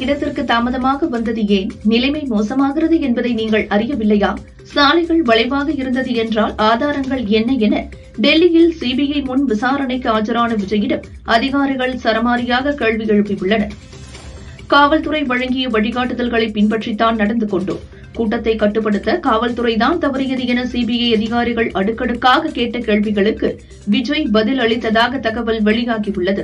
இடத்திற்கு தாமதமாக வந்தது ஏன்? நிலைமை மோசமாகிறது என்பதை நீங்கள் அறியவில்லையா? சாலைகள் வளைவாக இருந்தது என்றால் ஆதாரங்கள் என்ன என டெல்லியில் சிபிஐ முன் விசாரணைக்கு ஆஜரான விஜயிடம் அதிகாரிகள் சரமாரியாக கேள்வி எழுப்பியுள்ளனர். காவல்துறை வழங்கிய வழிகாட்டுதல்களை பின்பற்றித்தான் நடந்து கொண்டோம். கூட்டத்தை கட்டுப்படுத்த காவல்துறைதான் தவறியது என சிபிஐ அதிகாரிகள் அடுக்கடுக்காக கேட்ட கேள்விகளுக்கு விஜய் பதில் அளித்ததாக தகவல் வெளியாகியுள்ளது.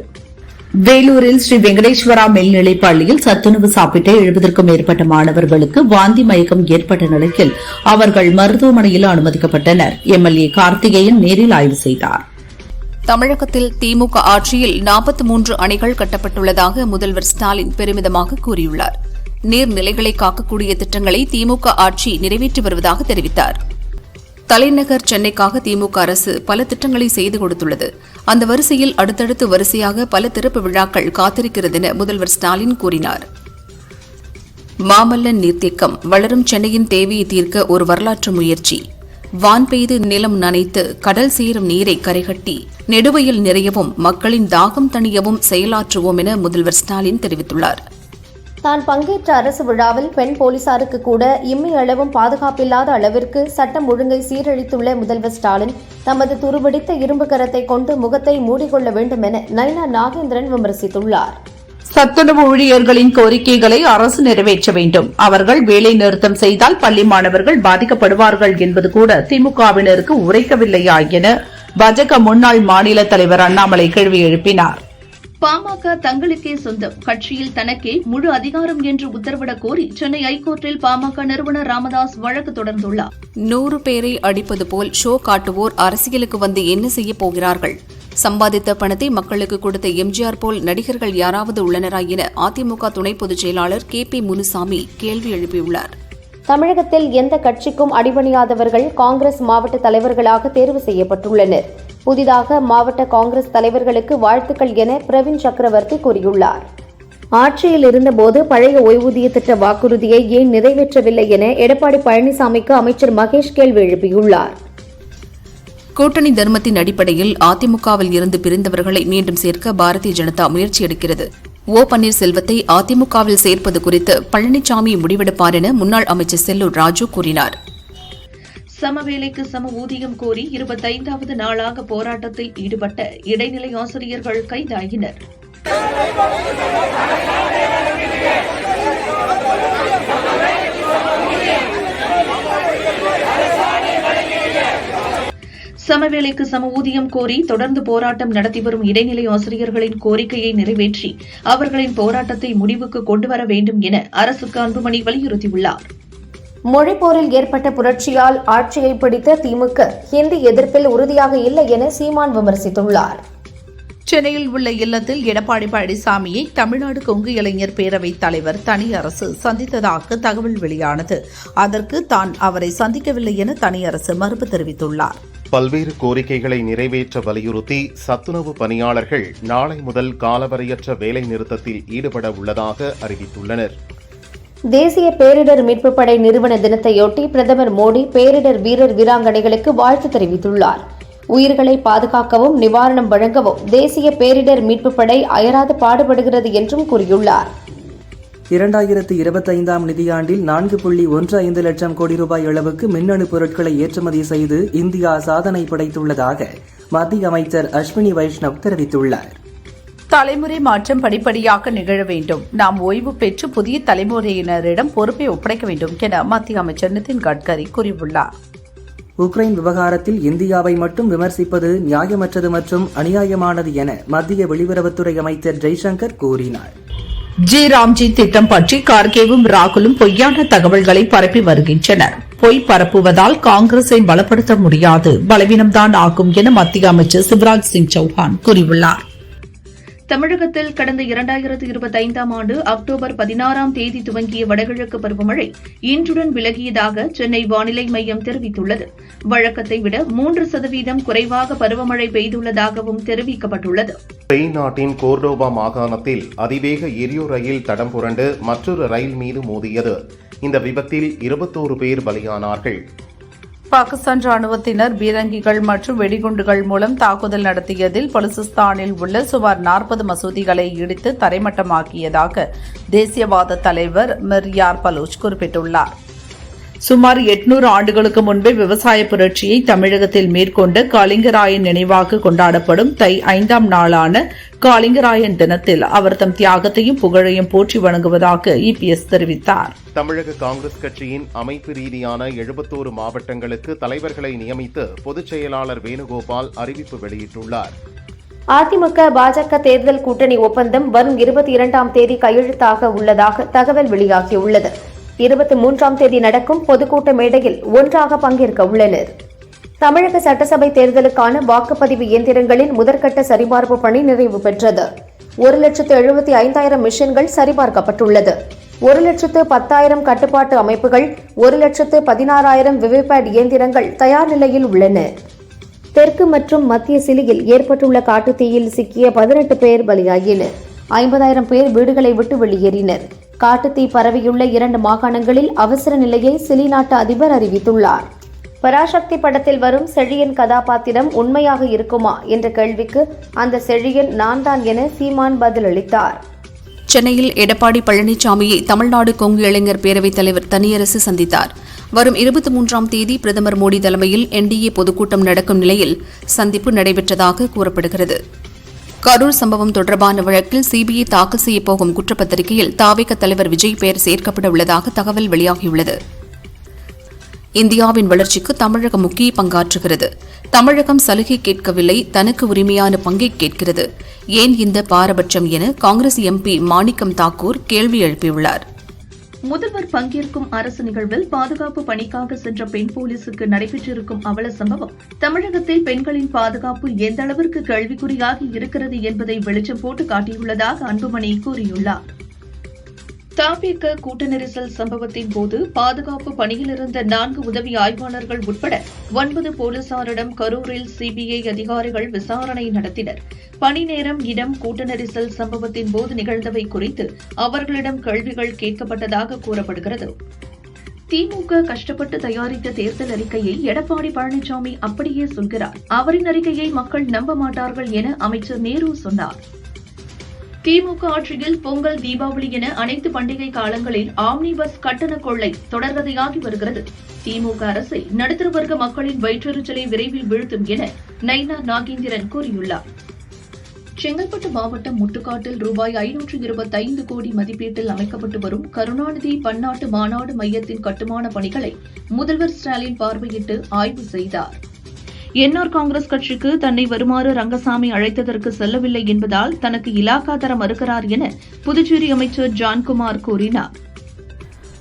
வேலூரில் ஸ்ரீ வெங்கடேஸ்வரா மேல்நிலைப் பள்ளியில் சத்துணவு சாப்பிட்ட 70க்கும் மேற்பட்ட மாணவர்களுக்கு வாந்தி மயக்கம் ஏற்பட்ட நிலையில் அவர்கள் மருத்துவமனையில் அனுமதிக்கப்பட்டனர். எம்எல்ஏ கார்த்திகேயன் நேரில் ஆய்வு செய்தார். தமிழகத்தில் திமுக ஆட்சியில் 43 அணைகள் கட்டப்பட்டுள்ளதாக முதல்வர் ஸ்டாலின் பெருமிதமாக கூறியுள்ளார். நீர்நிலைகளை காக்கக்கூடிய திட்டங்களை திமுக ஆட்சி நிறைவேற்றி வருவதாக தெரிவித்தார். தலைநகர் சென்னைக்காக திமுக அரசு பல திட்டங்களை செய்து கொடுத்துள்ளது. அந்த வரிசையில் அடுத்தடுத்து வரிசையாக பல திறப்பு விழாக்கள் காத்திருக்கிறது என முதல்வர் ஸ்டாலின் கூறினார். மாமல்லன் நீர்த்தேக்கம் வளரும் சென்னையின் தேவையை தீர்க்க ஒரு வரலாற்று முயற்சி. வான் பெய்து நிலம் நனைத்து கடல் சேரும் நீரை கரைகட்டி நெடுவயல் நிறையவும் மக்களின் தாகம் தணியவும் செயலாற்றுவோம் என முதல்வர் ஸ்டாலின் தெரிவித்துள்ளார். தான் பங்கேற்ற அரசு விழாவில் பெண் போலீசாருக்கு கூட இம்மி அளவும் பாதுகாப்பில்லாத அளவிற்கு சட்டம் ஒழுங்கை சீரழித்துள்ள முதல்வர் ஸ்டாலின் தமது துருபிடித்த இரும்பு கரத்தை கொண்டு முகத்தை மூடிக்கொள்ள வேண்டும் என நைனா நாகேந்திரன் விமர்சித்துள்ளார். சத்துணவு ஊழியர்களின் கோரிக்கைகளை அரசு நிறைவேற்ற வேண்டும். அவர்கள் வேலை நிறுத்தம் செய்தால் பள்ளி மாணவர்கள் பாதிக்கப்படுவார்கள் என்பது கூட திமுகவினருக்கு உரைக்கவில்லையா என பாஜக முன்னாள் மாநில தலைவர் அண்ணாமலை கேள்வி எழுப்பினார். பாமக தங்களுக்கே சொந்தம், கட்சியில் தனக்கே முழு அதிகாரம் என்று உத்தரவிடக் கோரி சென்னை ஐகோர்ட்டில் பாமக நிறுவனர் ராமதாஸ் வழக்கு தொடர்ந்துள்ளார். 100 பேரை அடிப்பது போல் ஷோ காட்டுவோர் அரசியலுக்கு வந்து என்ன செய்யப் போகிறார்கள்? சம்பாதித்த பணத்தை மக்களுக்கு கொடுத்த எம்ஜிஆர் போல் நடிகர்கள் யாராவது உள்ளனரா என அதிமுக துணை பொதுச் செயலாளர் KP முனுசாமி கேள்வி எழுப்பியுள்ளார். தமிழகத்தில் எந்த கட்சிக்கும் அடிபணியாதவர்கள் காங்கிரஸ் மாவட்ட தலைவர்களாக தேர்வு செய்யப்பட்டுள்ளனர். புதிதாக மாவட்ட காங்கிரஸ் தலைவர்களுக்கு வாழ்த்துக்கள் என பிரவீன் சக்கரவர்த்தி கூறியுள்ளார். ஆட்சியில் இருந்தபோது பழைய ஓய்வூதிய திட்ட வாக்குறுதியை ஏன் நிறைவேற்றவில்லை என எடப்பாடி பழனிசாமிக்கு அமைச்சர் மகேஷ் கேள்வி எழுப்பியுள்ளார். கூட்டணி தர்மத்தின் அடிப்படையில் அதிமுகவில் இருந்து பிரிந்தவர்களை மீண்டும் சேர்க்க பாரதிய ஜனதா முயற்சி எடுக்கிறது. ஓ பன்னீர்செல்வத்தை அதிமுகவில் சேர்ப்பது குறித்து பழனிசாமி முடிவெடுப்பார் என முன்னாள் அமைச்சர் செல்லூர் ராஜு கூறினார். சமவேளைக்கு சம ஊதியம் கோரி 25வது நாளாக போராட்டத்தில் ஈடுபட்ட இடைநிலை ஆசிரியர்கள் கைதாகினர். சமவேளைக்கு சம ஊதியம் கோரி தொடர்ந்து போராட்டம் நடத்தி வரும் இடைநிலை ஆசிரியர்களின் கோரிக்கையை நிறைவேற்றி அவர்களின் போராட்டத்தை முடிவுக்கு கொண்டுவர வேண்டும் என அரசுக்கு அன்புமணி வலியுறுத்தியுள்ளார். மொழிப்போரில் ஏற்பட்ட புரட்சியால் ஆட்சியை பிடித்த திமுக ஹிந்தி எதிர்ப்பில் உறுதியாக இல்லை என சீமான் விமர்சித்துள்ளார். சென்னையில் உள்ள இல்லத்தில் எடப்பாடி பழனிசாமியை தமிழ்நாடு கொங்கு இளைஞர் பேரவைத் தலைவர் தனியரசு சந்தித்ததாக தகவல் வெளியானது. அதற்கு தான் அவரை சந்திக்கவில்லை என தனியரசு மறுப்பு தெரிவித்துள்ளார். பல்வேறு கோரிக்கைகளை நிறைவேற்ற வலியுறுத்தி சத்துணவு பணியாளர்கள் நாளை முதல் காலவரையற்ற வேலை நிறுத்தத்தில் ஈடுபட உள்ளதாக அறிவித்துள்ளனர். தேசிய பேரிடர் மீட்புப் படை நிறுவன தினத்தையொட்டி பிரதமர் மோடி பேரிடர் வீரர் வீராங்கனைகளுக்கு வாழ்த்து தெரிவித்துள்ளார். உயிர்களை பாதுகாக்கவும் நிவாரணம் வழங்கவும் தேசிய பேரிடர் மீட்புப் படை அயராது பாடுபடுகிறது என்றும் கூறியுள்ளார். 2025ஆம் நிதியாண்டில் 4.15 லட்சம் கோடி ரூபாய் அளவுக்கு மின்னணு பொருட்களை ஏற்றுமதி செய்து இந்தியா சாதனை படைத்துள்ளதாக மத்திய அமைச்சர் அஸ்வினி வைஷ்ணவ் தெரிவித்துள்ளார். தலைமுறை மாற்றம் படிப்படியாக நிகழ வேண்டும். நாம் ஓய்வு பெற்று புதிய தலைமுறையினரிடம் பொறுப்பை ஒப்படைக்க வேண்டும் என மத்திய அமைச்சர் நிதின் கட்கரி கூறியுள்ளார். உக்ரைன் விவகாரத்தில் இந்தியாவை மட்டும் விமர்சிப்பது நியாயமற்றது மற்றும் அநியாயமானது என மத்திய வெளியுறவுத்துறை அமைச்சர் ஜெய்சங்கர் கூறினார். ராம்ஜி திட்டம் பற்றி கார்கேவும் ராகுலும் பொய்யான தகவல்களை பரப்பி வருகின்றனர். பொய் பரப்புவதால் காங்கிரஸை பலப்படுத்த முடியாது, பலவீனம்தான் ஆகும் என மத்திய அமைச்சர் சிவராஜ் சிங் சௌஹான் கூறியுள்ளார். தமிழகத்தில் கடந்த 2025ஆம் ஆண்டு அக்டோபர் 16ஆம் தேதி துவங்கிய வடகிழக்கு பருவமழை இன்றுடன் விலகியதாக சென்னை வானிலை மையம் தெரிவித்துள்ளது. வழக்கத்தை விட 3% குறைவாக பருவமழை பெய்துள்ளதாகவும் தெரிவிக்கப்பட்டுள்ளது. ஸ்பெயின் நாட்டின் கோர்டோபா மாகாணத்தில் அதிவேக எரியோ ரயில் தடம் புரண்டு மற்றொரு ரயில் மீது மோதியது. இந்த விபத்தில் 21 பேர் பலியானார்கள். பாகிஸ்தான் ராணுவத்தினர் பீரங்கிகள் மற்றும் வெடிகுண்டுகள் மூலம் தாக்குதல் நடத்தியதில் பலுசிஸ்தானில் உள்ள சுமார் 40 மசூதிகளை இடித்து தரைமட்டமாக்கியதாக தேசியவாத தலைவர் மிர்யார் பலூச் குறிப்பிட்டுள்ளார். சுமார் 800 ஆண்டுகளுக்கு முன்பே விவசாய புரட்சியை தமிழகத்தில் மேற்கொண்ட காளிங்கராயன் நினைவாக கொண்டாடப்படும் தை 5ஆம் நாளான காளிங்கராயன் தினத்தில் அவர் தம் தியாகத்தையும் புகழையும் போற்றி வணங்குவதாக இபிஎஸ் தெரிவித்தார். தமிழக காங்கிரஸ் கட்சியின் அமைப்பு ரீதியான 71 மாவட்டங்களுக்கு தலைவர்களை நியமித்து பொதுச் செயலாளர் வேணுகோபால் அறிவிப்பு வெளியிட்டுள்ளார். அதிமுக பாஜக தேர்தல் கூட்டணி ஒப்பந்தம் வரும் 22ஆம் தேதி கையெழுத்தாக உள்ளதாக தகவல் வெளியாகியுள்ளது. 23ஆம் தேதி நடக்கும் பொதுக்கூட்ட மேடையில் ஒன்றாக பங்கேற்க உள்ளனர். தமிழக சட்டசபை தேர்தலுக்கான வாக்குப்பதிவு இயந்திரங்களின் முதற்கட்ட சரிபார்ப்பு பணி நிறைவு பெற்றது. 1,75,000 மிஷின்கள் சரிபார்க்கப்பட்டுள்ளது. 1,10,000 கட்டுப்பாட்டு அமைப்புகள், 1,16,000 விவிபேட் இயந்திரங்கள் தயார் நிலையில் உள்ளன. தெற்கு மற்றும் மத்திய சிலியில் ஏற்பட்டுள்ள காட்டுத்தீயில் சிக்கிய 18 பேர் பலியாகினர். 50,000 பேர் வீடுகளை விட்டு வெளியேறினர். காட்டுத்தீ பரவியுள்ள 2 மாகாணங்களில் அவசர நிலையை சிலி நாட்டு அதிபர் அறிவித்துள்ளார். பராசக்தி படத்தில் வரும் செழியன் கதாபாத்திரம் உண்மையாக இருக்குமா என்ற கேள்விக்கு அந்த செழியன் நான் தான் என சீமான் பதிலளித்தார். சென்னையில் எடப்பாடி பழனிசாமியை தமிழ்நாடு கொங்கு இளைஞர் பேரவைத் தலைவர் தனியரசு சந்தித்தார். வரும் 23ஆம் தேதி பிரதமர் மோடி தலைமையில் என்டிஏ பொதுக்கூட்டம் நடக்கும் நிலையில் சந்திப்பு நடைபெற்றதாக கூறப்படுகிறது. கரூர் சம்பவம் தொடர்பான வழக்கில் சிபிஐ தாக்கல் செய்யப்போகும் குற்றப்பத்திரிகையில் தாவேக தலைவர் விஜய் பெயர் சேர்க்கப்பட உள்ளதாக தகவல் வெளியாகியுள்ளது. இந்தியாவின் வளர்ச்சிக்கு தமிழகம் முக்கிய பங்காற்றுகிறது. தமிழகம் சலுகை கேட்கவில்லை, தனக்கு உரிமையான பங்கை கேட்கிறது. ஏன் இந்த பாரபட்சம் என காங்கிரஸ் எம்பி மாணிக்கம் தாக்கூர் கேள்வி எழுப்பியுள்ளார். முதல்வர் பங்கேற்கும் அரசு நிகழ்வில் பாதுகாப்பு பணிக்காக சென்ற பெண் போலீசுக்கு நடைபெற்றிருக்கும் அவல சம்பவம் தமிழகத்தில் பெண்களின் பாதுகாப்பு எந்த அளவிற்கு கேள்விக்குறியாகி இருக்கிறது என்பதை வெளிச்சம் போட்டு காட்டியுள்ளதாக அன்புமணி கூறியுள்ளார். தாவேக கூட்ட நெரிசல் சம்பவத்தின் போது பாதுகாப்பு பணியிலிருந்த 4 உதவி ஆய்வாளர்கள் உட்பட 9 போலீசாரிடம் கரூரில் சிபிஐ அதிகாரிகள் விசாரணை நடத்தினர். பணி நேரம், இடம், கூட்ட நெரிசல் சம்பவத்தின் போது நிகழ்ந்தவை குறித்து அவர்களிடம் கேள்விகள் கேட்கப்பட்டதாக கூறப்படுகிறது. திமுக கஷ்டப்பட்டு தயாரித்த தேர்தல் அறிக்கையை எடப்பாடி பழனிசாமி அப்படியே சொல்கிறார். அவரின் அறிக்கையை மக்கள் நம்ப மாட்டார்கள் என அமைச்சர் நேரு சொன்னார். திமுக ஆட்சியில் பொங்கல், தீபாவளி என அனைத்து பண்டிகை காலங்களில் ஆம்னி பஸ் கட்டண கொள்ளை தொடர்கதையாகி வருகிறது. திமுக அரசை நடுத்தர வர்க்க மக்களின் வயிற்றெரிச்சலை விரைவில் வீழ்த்தும் என நைனா நாகேந்திரன் கூறியுள்ளார். செங்கல்பட்டு மாவட்டம் முட்டுக்காட்டில் ரூபாய் 525 கோடி மதிப்பீட்டில் அமைக்கப்பட்டு வரும் கருணாநிதி பன்னாட்டு மாநாடு மையத்தின் கட்டுமான பணிகளை முதல்வர் ஸ்டாலின் பார்வையிட்டு ஆய்வு செய்தார். என்ஆர் காங்கிரஸ் கட்சிக்கு தன்னை வருமாறு ரங்கசாமி அழைத்ததற்கு செல்லவில்லை என்பதால் தனக்கு இலாகா தர மறுக்கிறார் என புதுச்சேரி அமைச்சர் ஜான்குமார் கூறினார்.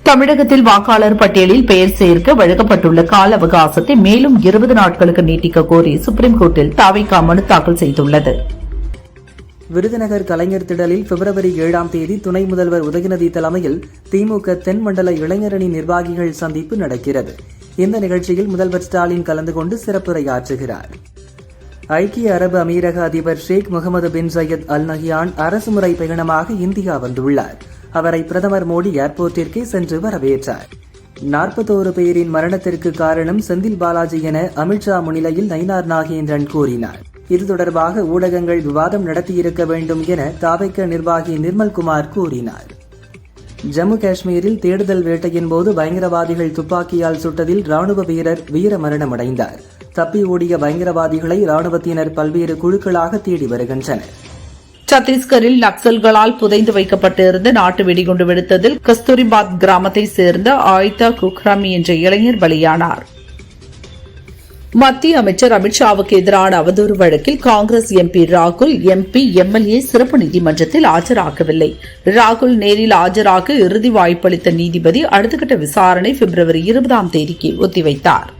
தமிழகத்தில் வாக்காளர் பட்டியலில் பெயர் சேர்க்க வழங்கப்பட்டுள்ள கால அவகாசத்தை மேலும் 20 நாட்களுக்கு நீட்டிக்க கோரி சுப்ரீம் கோர்ட்டில் தாவேகா மனு தாக்கல் செய்துள்ளது. விருதுநகர் கலைஞர் திடலில் பிப்ரவரி 7ஆம் தேதி துணை முதல்வர் உதயநிதி தலைமையில் திமுக தென்மண்டல இளைஞரணி நிர்வாகிகள் சந்திப்பு நடக்கிறது. இந்த நிகழ்ச்சியில் முதல்வர் ஸ்டாலின் கலந்து கொண்டு சிறப்புரையாற்றுகிறார். ஐக்கிய அரபு அமீரக அதிபர் ஷேக் முகமது பின் சையத் அல் நஹ்யான் அரசுமுறை பயணமாக இந்தியா வந்துள்ளார். அவரை பிரதமர் மோடி ஏர்போர்ட்டிற்கே சென்று வரவேற்றார். 41 பேரின் மரணத்திற்கு காரணம் செந்தில் பாலாஜி என அமித்ஷா முன்னிலையில் நயினார் நாகேந்திரன் கூறினார். இது தொடர்பாக ஊடகங்கள் விவாதம் நடத்தியிருக்க வேண்டும் என தாவேக நிர்வாகி நிர்மல்குமார் கூறினார். ஜம்மு காஷ்மீரில் தேடுதல் வேட்டையின் போது பயங்கரவாதிகள் துப்பாக்கியால் சுட்டதில் ராணுவ வீரர் வீரமரணமடைந்தார். தப்பி ஓடிய பயங்கரவாதிகளை ராணுவத்தினர் பல்வேறு குழுக்களாக தேடி வருகின்றனர். சத்தீஸ்கரில் நக்சல்களால் புதைந்து வைக்கப்பட்டிருந்த நாட்டு வெடிகுண்டு வெடித்ததில் கஸ்தூரிபாத் கிராமத்தை சேர்ந்த ஆயிதா குக்ராமி என்ற இளைஞர் பலியானார். மத்திய அமைச்சர் அமித்ஷாவுக்கு எதிரான அவதூறு வழக்கில் காங்கிரஸ் எம்பி ராகுல் எம்எல்ஏ சிறப்பு நீதிமன்றத்தில் ஆஜராகவில்லை. ராகுல் நேரில் ஆஜராக இறுதி வாய்ப்பளித்த நீதிபதி அடுத்தகட்ட விசாரணை பிப்ரவரி 20ஆம் தேதிக்கு ஒத்திவைத்தார்.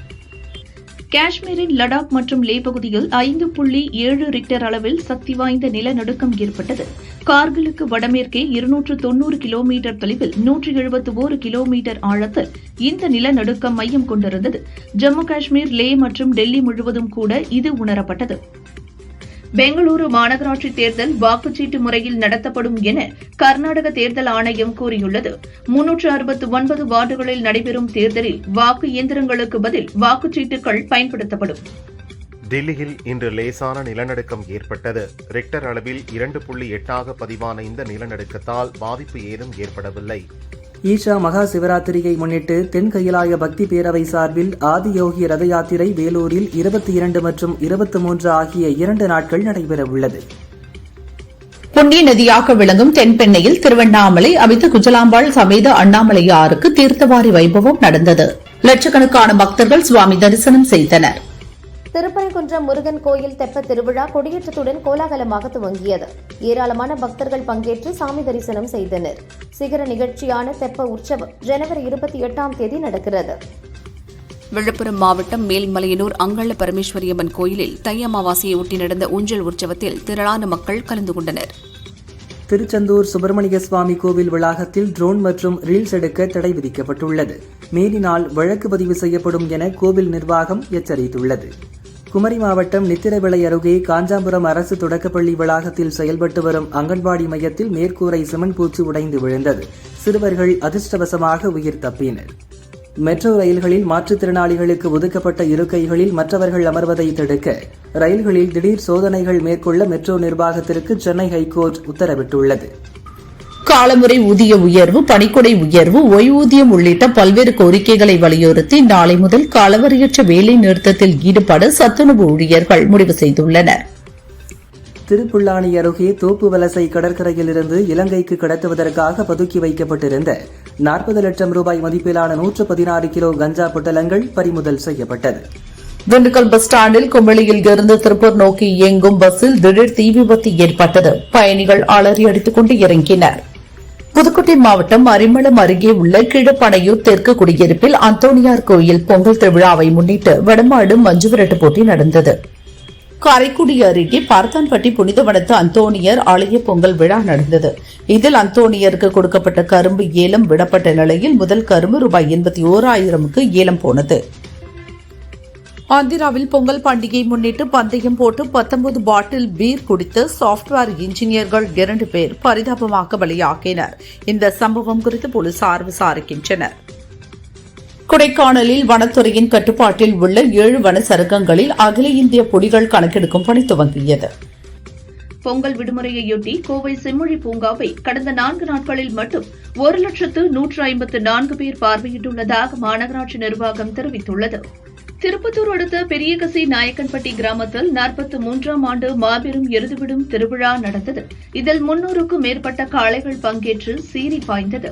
காஷ்மீரின் லடாக் மற்றும் லே பகுதியில் 5.7 ரிக்டர் அளவில் சக்தி வாய்ந்த நிலநடுக்கம் ஏற்பட்டது. கார்கிலுக்கு வடமேற்கே 290 கிலோமீட்டர் தொலைவில் 171 கிலோமீட்டர் ஆழத்தில் இந்த நிலநடுக்கம் மையம் கொண்டிருந்தது. ஜம்மு காஷ்மீர், லே மற்றும் டெல்லி முழுவதும் கூட இது உணரப்பட்டது. பெங்களூரு மாநகராட்சி தேர்தல் வாக்குச்சீட்டு முறையில் நடத்தப்படும் என கர்நாடக தேர்தல் ஆணையம் கூறியுள்ளது. 369 வார்டுகளில் நடைபெறும் தேர்தலில் வாக்கு இயந்திரங்களுக்கு பதில் வாக்குச்சீட்டுகள் பயன்படுத்தப்படும். தில்லியில் இன்று லேசான நிலநடுக்கம் ஏற்பட்டது. ரிக்டர் அளவில் 2.8 பதிவான இந்த நிலநடுக்கத்தால் பாதிப்பு ஏதும் ஏற்படவில்லை. ஈஷா மகா சிவராத்திரியை முன்னிட்டு தென் கைலாய பக்தி பேரவை சார்பில் ஆதியோகி ரத யாத்திரை வேலூரில் 22 மற்றும் 23 ஆகிய 2 நாட்கள் நடைபெறவுள்ளது. புண்ணிய நதியாக விளங்கும் தென்பெண்ணையில் திருவண்ணாமலை அமிர்த குஜலாம்பாள் சமேத அண்ணாமலையாருக்கு தீர்த்தவாரி வைபவம் நடந்தது. லட்சக்கணக்கான பக்தர்கள் சுவாமி தரிசனம் செய்தனர். திருப்பரங்குன்றம் முருகன் கோயில் தெப்ப திருவிழா கொடியேற்றத்துடன் கோலாகலமாக துவங்கியது. ஏராளமான பக்தர்கள் பங்கேற்று சாமி தரிசனம் செய்தனர். சிகர நிகழ்ச்சியான தெப்ப உற்சவம் ஜனவரி 28ஆம் தேதி நடக்கிறது. விழுப்புரம் மாவட்டம் மேல்மலையனூர் அங்காள பரமேஸ்வரியம்மன் கோயிலில் தை அமாவாசையை ஒட்டி நடந்த ஊஞ்சல் உற்சவத்தில் திரளான மக்கள் கலந்து கொண்டனர். திருச்செந்தூர் சுப்பிரமணிய சுவாமி கோவில் வளாகத்தில் ட்ரோன் மற்றும் ரீல்ஸ் எடுக்க தடை விதிக்கப்பட்டுள்ளது. மீறினால் வழக்கு பதிவு செய்யப்படும் என கோவில் நிர்வாகம் எச்சரித்துள்ளது. குமரி மாவட்டம் நித்திரவிளை அருகே காஞ்சாபுரம் அரசு தொடக்கப்பள்ளி வளாகத்தில் செயல்பட்டு வரும் அங்கன்வாடி மையத்தில் மேற்கூரை சிமெண்ட் பூச்சு உடைந்து விழுந்தது. சிறுவர்கள் அதிர்ஷ்டவசமாக உயிர் தப்பினர். மெட்ரோ ரயில்களில் மாற்றுத்திறனாளிகளுக்கு ஒதுக்கப்பட்ட இருக்கைகளில் மற்றவர்கள் அமர்வதை தடுக்க ரயில்களில் திடீர் சோதனைகள் மேற்கொள்ள மெட்ரோ நிர்வாகத்திற்கு சென்னை ஹைகோர்ட் உத்தரவிட்டுள்ளது. காலமுறை ஊதிய உயர்வு, பணிக்கொடை உயர்வு, ஓய்வூதியம் உள்ளிட்ட பல்வேறு கோரிக்கைகளை வலியுறுத்தி நாளை முதல் காலவரையற்ற வேலை நிறுத்தத்தில் ஈடுபட சத்துணவு ஊழியர்கள் முடிவு செய்துள்ளனர். திருப்புல்லானி அருகே தோப்புவலசை கடற்கரையிலிருந்து இலங்கைக்கு கடத்துவதற்காக பதுக்கி வைக்கப்பட்டிருந்த 40 லட்சம் ரூபாய் மதிப்பிலான 116 கிலோ கஞ்சா பொட்டலங்கள் பறிமுதல் செய்யப்பட்டது. திண்டுக்கல் பஸ் ஸ்டாண்டில் கும்பளியில் இருந்து திருப்பூர் நோக்கி இயங்கும் பஸ்ஸில் திடீர் தீ விபத்து ஏற்பட்டது. பயணிகள் அலறி அடித்துக் கொண்டு இறங்கினர். புதுக்கோட்டை மாவட்டம் அரிமளம் அருகே உள்ள கீழப்பனையூர் தெற்கு குடியிருப்பில் அந்தோணியார் கோயில் பொங்கல் திருவிழாவை முன்னிட்டு வடமாடு மஞ்சுவிரட்டு போட்டி நடந்தது. காரைக்குடி அருகே பார்த்தான்பட்டி புனிதவனத்து அந்தோணியர் ஆலய பொங்கல் விழா நடந்தது. இதில் அந்தோணியருக்கு கொடுக்கப்பட்ட கரும்பு ஏலம் விடப்பட்ட நிலையில் முதல் கரும்பு ரூபாய் 81,000க்கு ஏலம் போனது. ஆந்திராவில் பொங்கல் பண்டிகை முன்னிட்டு பந்தயம் போட்டு 19 பாட்டில் பீர் குடித்து சாப்ட்வேர் இன்ஜினியர்கள் 2 பேர் பரிதாபமாக பலியாகினர். இந்த சம்பவம் குறித்து போலீசார் விசாரிக்கின்றனர். கொடைக்கானலில் வனத்துறையின் கட்டுப்பாட்டில் உள்ள 7 வன சரகங்களில் அகில இந்திய புலிகள் கணக்கெடுக்கும் பணி துவங்கியது. பொங்கல் விடுமுறையையொட்டி கோவை செம்மொழி பூங்காவை கடந்த 4 நாட்களில் மட்டும் 1,154 பேர் பார்வையிட்டுள்ளதாக மாநகராட்சி நிர்வாகம் தெரிவித்துள்ளது. திருப்பத்தூர் அடுத்த பெரியகசி நாயக்கன்பட்டி கிராமத்தில் 43ஆம் ஆண்டு மாபெரும் எருதுவிடும் திருவிழா நடந்தது. இதில் 300க்கும் மேற்பட்ட காளைகள் பங்கேற்று சீறி பாய்ந்தது.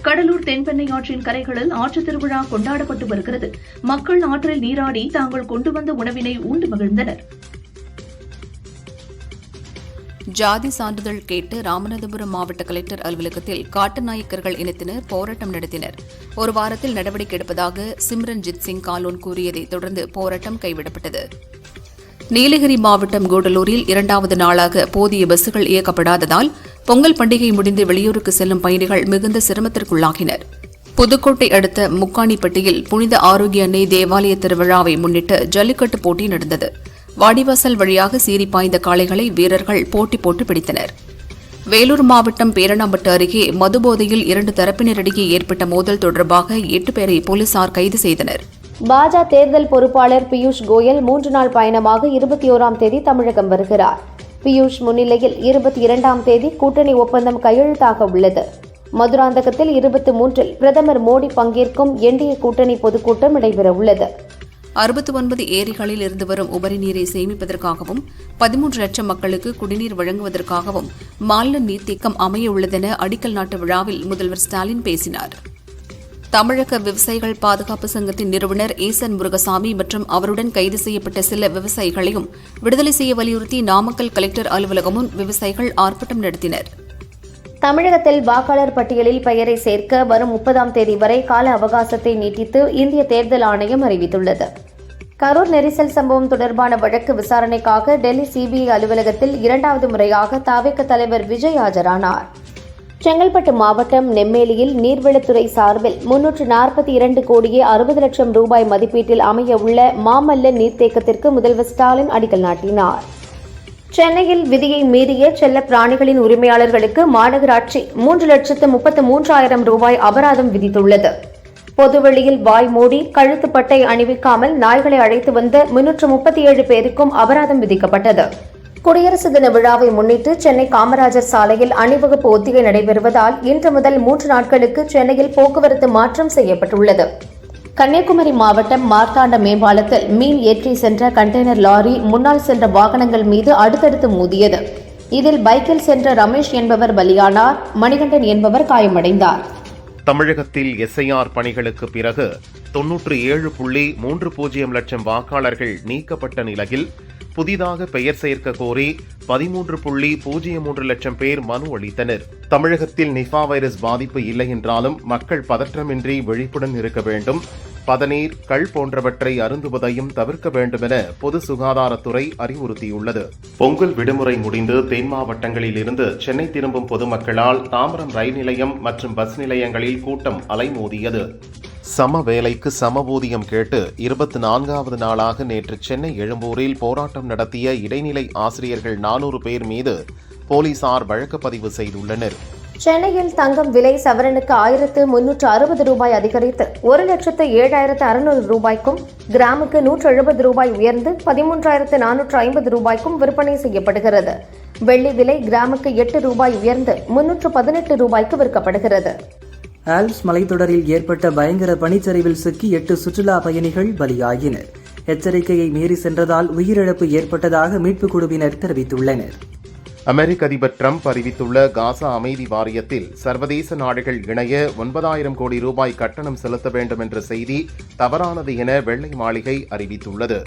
கடலூர் தென்பெண்ணை ஆற்றின் கரைகளில் ஆற்றுத் திருவிழா கொண்டாடப்பட்டு வருகிறது. மக்கள் ஆற்றில் நீராடி தாங்கள் கொண்டு வந்த உணவினை உண்டு மகிழ்ந்தனர். ஜாதி சான்றிதழ் கேட்டு ராமநாதபுரம் மாவட்ட கலெக்டர் அலுவலகத்தில் காட்டுநாயக்கர்கள் இனத்தினர் போராட்டம் நடத்தினர். ஒரு வாரத்தில் நடவடிக்கை எடுப்பதாக சிம்ரன்ஜித் சிங் காலோன் கூறியதை தொடர்ந்து போராட்டம் கைவிடப்பட்டது. நீலகிரி மாவட்டம் கூடலூரில் 2வது நாளாக போதிய பஸ்கள் இயக்கப்படாததால் பொங்கல் பண்டிகை முடிந்து வெளியூருக்கு செல்லும் பயணிகள் மிகுந்த சிரமத்திற்குள்ளாகினர். புதுக்கோட்டை அடுத்த முக்காணிப்பட்டியில் புனித ஆரோக்கிய அன்னை தேவாலய திருவிழாவை முன்னிட்டு ஜல்லிக்கட்டு போட்டி நடந்தது. வாடிவாசல் வழியாக சீறி பாய்ந்த காளைகளை வீரர்கள் போட்டி போட்டு பிடித்தனர். வேலூர் மாவட்டம் பேரணாம்பட்டு அருகே மதுபோதையில் 2 தரப்பினரிடையே ஏற்பட்ட மோதல் தொடர்பாக 8 பேரை போலீசார் கைது செய்தனர். பாஜக தேர்தல் பொறுப்பாளர் பியூஷ் கோயல் 3 நாள் பயணமாக 21ஆம் தேதி தமிழகம் வருகிறார். பியூஷ் முன்னிலையில் 22ஆம் தேதி கூட்டணி ஒப்பந்தம் கையெழுத்தாக உள்ளது. மதுராந்தகத்தில் 23இல் பிரதமர் மோடி பங்கேற்கும் என்டிஏ கூட்டணி பொதுக்கூட்டம் நடைபெறவுள்ளது. 69 ஏரிகளில் இருந்து வரும் உபரி நீரை சேமிப்பதற்காகவும் 13 லட்சம் மக்களுக்கு குடிநீர் வழங்குவதற்காகவும் மாநில நீர்த்தேக்கம் அமைய உள்ளதென அடிக்கல் நாட்டு விழாவில் முதல்வர் ஸ்டாலின் பேசினார். தமிழக விவசாயிகள் பாதுகாப்பு சங்கத்தின் நிறுவனர் ஈசன் முருகசாமி மற்றும் அவருடன் கைது செய்யப்பட்ட சில விவசாயிகளையும் விடுதலை செய்ய வலியுறுத்தி நாமக்கல் கலெக்டர் அலுவலகம் முன் விவசாயிகள் ஆர்ப்பாட்டம் நடத்தினர். தமிழகத்தில் வாக்காளர் பட்டியலில் பெயரை சேர்க்க வரும் 30ஆம் தேதி வரை கால அவகாசத்தை நீட்டித்து இந்திய தேர்தல் ஆணையம் அறிவித்துள்ளது. கரூர் நெரிசல் சம்பவம் தொடர்பான வழக்கு விசாரணைக்காக டெல்லி சிபிஐ அலுவலகத்தில் 2வது முறையாக தவிக தலைவர் விஜய் ஆஜரானார். செங்கல்பட்டு மாவட்டம் நெம்மேலியில் நீர்வளத்துறை சார்பில் 342 கோடியே 60 லட்சம் ரூபாய் மதிப்பீட்டில் அமைய உள்ள மாமல்ல நீர்த்தேக்கத்திற்கு முதல்வர் ஸ்டாலின் அடிக்கல் நாட்டினார். சென்னையில் விதியை மீறிய செல்ல பிராணிகளின் உரிமையாளர்களுக்கு மாநகராட்சி 3,33,000 ரூபாய் அபராதம் விதித்துள்ளது. பொதுவெளியில் வாய் மூடி கழுத்துப்பட்டை அணிவிக்காமல் நாய்களை அழைத்து வந்த 337 பேருக்கும் அபராதம் விதிக்கப்பட்டது. குடியரசு தின விழாவை முன்னிட்டு சென்னை காமராஜர் சாலையில் அணிவகுப்பு ஒத்திகை நடைபெறுவதால் இன்று முதல் 3 நாட்களுக்கு சென்னையில் போக்குவரத்து மாற்றம் செய்யப்பட்டுள்ளது. கன்னியாகுமரி மாவட்டம் மார்த்தாண்ட மேம்பாலத்தில் மீன் ஏற்றி சென்ற கண்டெய்னர் லாரி முன்னால் சென்ற வாகனங்கள் மீது அடுத்தடுத்து மோதியது. இதில் பைக்கில் சென்ற ரமேஷ் என்பவர் பலியானார். மணிகண்டன் என்பவர் காயமடைந்தார். தமிழகத்தில் எஸ்ஐஆர் பணிகளுக்கு பிறகு 97.30 லட்சம் வாக்காளர்கள் நீக்கப்பட்ட நிலையில் புதிதாக பெயர் சேர்க்க கோரி 13.03 லட்சம் பேர் மனு அளித்தனர். தமிழகத்தில் நிஃபா வைரஸ் பாதிப்பு இல்லை என்றாலும் மக்கள் பதற்றமின்றி விழிப்புடன் இருக்க வேண்டும், பதநீர், கள் போன்றவற்றை அருந்துவதையும் தவிர்க்க வேண்டும் என பொது சுகாதாரத்துறை அறிவுறுத்தியுள்ளது. பொங்கல் விடுமுறை முடிந்து தென் மாவட்டங்களில் இருந்து சென்னை திரும்பும் பொதுமக்களால் தாம்பரம் ரயில் நிலையம் மற்றும் பஸ் நிலையங்களில் கூட்டம் அலைமோதியது. சம வேலைக்கு சம ஊதியம் கேட்டு 24வது நாளாக நேற்று சென்னை எழும்பூரில் போராட்டம் நடத்திய இடைநிலை ஆசிரியர்கள் 400 பேர் மீது போலீசார் வழக்கு பதிவு செய்துள்ளனர். சென்னையில் தங்கம் விலை சவரனுக்கு 1,360 ரூபாய் அதிகரித்து 1,07,600 ரூபாய்க்கும், கிராமுக்கு 170 ரூபாய் உயர்ந்து 13,450 ரூபாய்க்கும் விற்பனை செய்யப்படுகிறது. வெள்ளி விலை கிராமுக்கு 8 ரூபாய் உயர்ந்து 318 ரூபாய்க்கு விற்கப்படுகிறது. ஆல்ப்ஸ் மலைத்தொடரில் ஏற்பட்ட பயங்கர பனிச்சரிவில் சிக்கி 8 சுற்றுலா பயணிகள் பலியாகினர். எச்சரிக்கையை மீறி சென்றதால் உயிரிழப்பு ஏற்பட்டதாக மீட்புக் குழுவினர் தெரிவித்துள்ளனர். அமெரிக்க அதிபர் டிரம்ப் அறிவித்துள்ள காசா அமைதி வாரியத்தில் சர்வதேச நாடுகள் இணைய 9,000 கோடி ரூபாய் கட்டணம் செலுத்த வேண்டும் என்ற செய்தி தவறானது என வெள்ளை மாளிகை அறிவித்துள்ளது.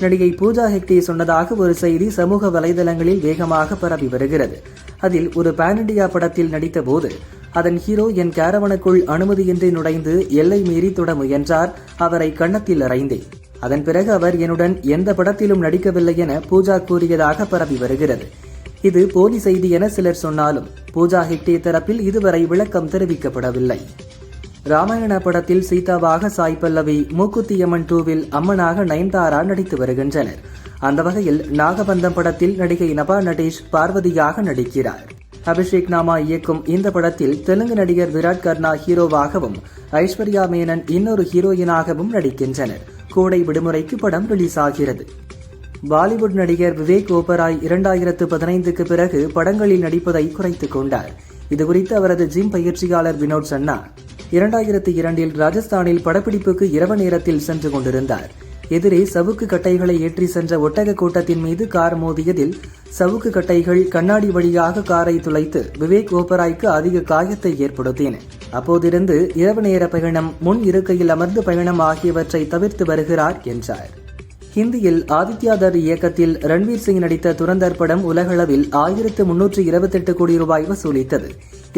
நடிகை பூஜா ஹெக்டே சொன்னதாக ஒரு செய்தி சமூக வலைதளங்களில் வேகமாக பரவி வருகிறது. அதில் ஒரு பேன் இண்டியா படத்தில் நடித்த போது அதன் ஹீரோ என் கேரவனுக்குள் அனுமதியின்றி நுழைந்து எல்லை மீறி தொட முயன்றார். அவரை கன்னத்தில் அறைந்தேன். அதன் பிறகு அவர் என்னுடன் எந்த படத்திலும் நடிக்கவில்லை என பூஜா கூறியதாக பரவி வருகிறது. இது போலி செய்தி என சிலர் சொன்னாலும் பூஜா ஹெக்டே தரப்பில் இதுவரை விளக்கம் தெரிவிக்கப்படவில்லை. ராமாயண படத்தில் சீதாவாக சாய் பல்லவி, மூக்குத்தியம்மன் 2வில் அம்மனாக நயன்தாரா நடித்து வருகின்றனர். அந்த வகையில் நாகபந்தம் படத்தில் நடிகை நபா நடேஷ் பார்வதியாக நடிக்கிறார். அபிஷேக் நாமா இயக்கும் இந்த படத்தில் தெலுங்கு நடிகர் விராட் கர்னா ஹீரோவாகவும் ஐஸ்வர்யா மேனன் இன்னொரு ஹீரோயினாகவும் நடிக்கின்றனர். கோடை விடுமுறைக்கு படம் ரிலீஸ் ஆகிறது. பாலிவுட் நடிகர் விவேக் ஓபராய் 2015க்கு பிறகு படங்களில் நடிப்பதை குறைத்துக் கொண்டார். இதுகுறித்து அவரது ஜிம் பயிற்சியாளர் வினோத் சன்னா 2002இல் ராஜஸ்தானில் படப்பிடிப்புக்கு இரவு நேரத்தில் சென்று கொண்டிருந்தார். எதிரே சவுக்கு கட்டைகளை ஏற்றி சென்ற ஒட்டக கூட்டத்தின் மீது கார் மோதியதில் சவுக்கு கட்டைகள் கண்ணாடி வழியாக காரை துளைத்து விவேக் ஓபராய்க்கு அதிக காயத்தை ஏற்படுத்தின. அப்போதிருந்து இரவு நேர பயணம், முன் இருக்கையில் அமர்ந்து பயணம் ஆகியவற்றை தவிர்த்து வருகிறார் என்றார். ஹிந்தியில் ஆதித்யா தர் இயக்கத்தில் ரன்வீர் சிங் நடித்த துரந்தர் படம் உலகளவில் 1,328 கோடி ரூபாய் வசூலித்தது.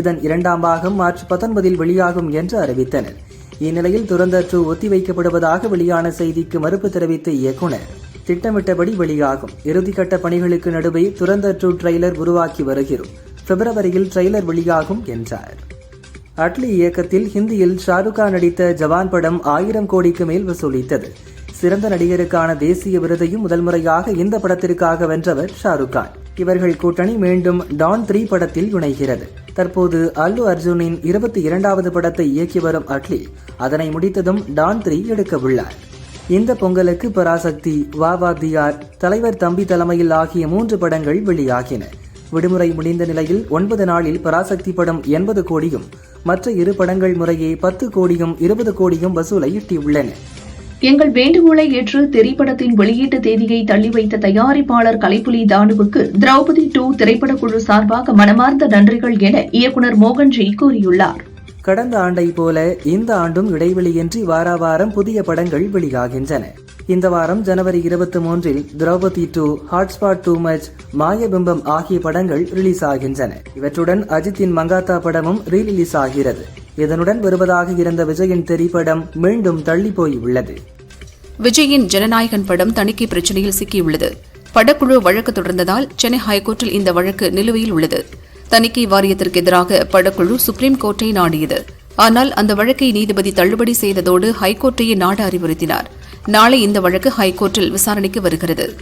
இதன் 2ஆம் பாகம் மார்ச் 19இல் வெளியாகும் என்று அறிவித்தனர். இந்நிலையில் துரந்தர் 2 ஒத்திவைக்கப்படுவதாக வெளியான செய்திக்கு மறுப்பு தெரிவித்த இயக்குனர், திட்டமிட்டபடி வெளியாகும். இறுதிக்கட்ட பணிகளுக்கு நடுவே துரந்தர் 2 ட்ரெய்லர் உருவாக்கி வருகிறோம். பிப்ரவரியில் ட்ரெய்லர் வெளியாகும் என்றார். அட்லி இயக்கத்தில் ஹிந்தியில் ஷாருக் கான் நடித்த ஜவான் படம் 1000 கோடிக்கு மேல் வசூலித்தது. சிறந்த நடிகருக்கான தேசிய விருதையும் முதல் முறையாக இந்த படத்திற்காக வென்றவர் ஷாருக் கான். இவர்கள் கூட்டணி மீண்டும் டான் 3 படத்தில் இணைகிறது. தற்போது அல்லு அர்ஜுனின் 22வது படத்தை இயக்கி வரும் அட்லி அதனை முடித்ததும் டான் 3 எடுக்க உள்ளார். இந்த பொங்கலுக்கு பராசக்தி, வாவா தியார், தலைவர் தம்பி தலைமையில் ஆகிய 3 படங்கள் வெளியாகின. விடுமுறை முடிந்த நிலையில் 9 நாளில் பராசக்தி படம் 80 கோடியும் மற்ற 2 படங்கள் முறையே 10 கோடியும் 20 கோடியும் வசூலை எட்டியுள்ளன. எங்கள் வேண்டுகோளை ஏற்று திரைப்படத்தின் வெளியீட்டு தேதியை தள்ளி வைத்த தயாரிப்பாளர் கலைப்புலி தானுவுக்கு திரௌபதி 2 திரைப்படக்குழு சார்பாக மனமார்ந்த நன்றிகள் என இயக்குநர் மோகன்ஜி கூறியுள்ளார். கடந்த ஆண்டை போல இந்த ஆண்டும் இடைவெளியின்றி வாராவாரம் புதிய படங்கள் வெளியாகின்றன. இந்த வாரம் ஜனவரி 23இல் திரௌபதி 2, ஹாட்ஸ்பாட் டூ மச், மாயபிம்பம் ஆகிய படங்கள் ரிலீஸ் ஆகின்றன. இவற்றுடன் அஜித்தின் மங்காத்தா படமும் ரீரிலீஸ் ஆகிறது. இதனுடன் வருவதாக இருந்த விஜயின் திரைப்படம் மீண்டும் தள்ளி போய் உள்ளது. விஜயின் ஜனநாயகன் படம் தணிக்கை பிரச்சினையில் சிக்கியுள்ளது. படக்குழு வழக்கு தொடர்ந்ததால் சென்னை ஹைகோர்ட்டில் இந்த வழக்கு நிலுவையில் உள்ளது. தணிக்கை வாரியத்திற்கு எதிராக படக்குழு சுப்ரீம் கோர்ட்டை நாடியது. ஆனால் அந்த வழக்கை நீதிபதி தள்ளுபடி செய்ததோடு ஹைகோர்ட்டையே நாட அறிவுறுத்தினார். நாளை இந்த வழக்கு ஹைகோர்ட்டில் விசாரணைக்கு வருகிறது.